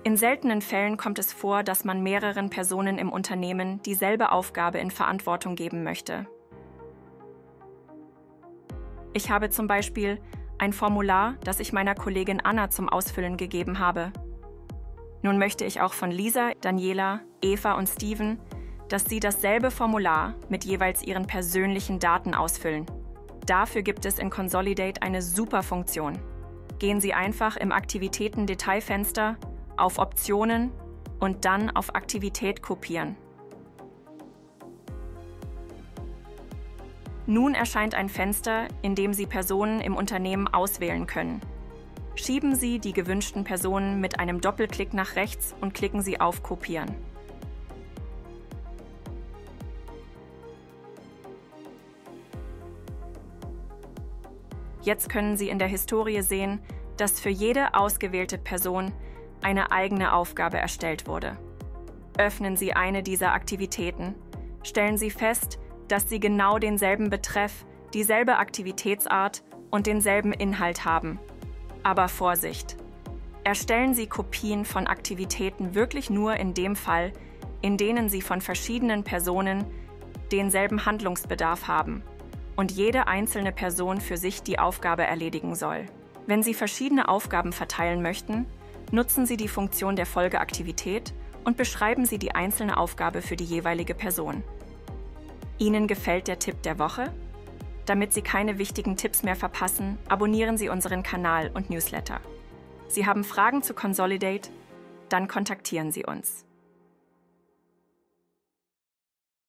In seltenen Fällen kommt es vor, dass man mehreren Personen im Unternehmen dieselbe Aufgabe in Verantwortung geben möchte. Ich habe zum Beispiel ein Formular, das ich meiner Kollegin Anna zum Ausfüllen gegeben habe. Nun möchte ich auch von Lisa, Daniela, Eva und Steven, dass sie dasselbe Formular mit jeweils ihren persönlichen Daten ausfüllen. Dafür gibt es in Consolidate eine super Funktion. Gehen Sie einfach im Aktivitäten-Detailfenster auf Optionen und dann auf Aktivität kopieren. Nun erscheint ein Fenster, in dem Sie Personen im Unternehmen auswählen können. Schieben Sie die gewünschten Personen mit einem Doppelklick nach rechts und klicken Sie auf Kopieren. Jetzt können Sie in der Historie sehen, dass für jede ausgewählte Person eine eigene Aufgabe erstellt wurde. Öffnen Sie eine dieser Aktivitäten. Stellen Sie fest, dass sie genau denselben Betreff, dieselbe Aktivitätsart und denselben Inhalt haben. Aber Vorsicht! Erstellen Sie Kopien von Aktivitäten wirklich nur in dem Fall, in denen Sie von verschiedenen Personen denselben Handlungsbedarf haben und jede einzelne Person für sich die Aufgabe erledigen soll. Wenn Sie verschiedene Aufgaben verteilen möchten, nutzen Sie die Funktion der Folgeaktivität und beschreiben Sie die einzelne Aufgabe für die jeweilige Person. Ihnen gefällt der Tipp der Woche? Damit Sie keine wichtigen Tipps mehr verpassen, abonnieren Sie unseren Kanal und Newsletter. Sie haben Fragen zu Consolidate? Dann kontaktieren Sie uns.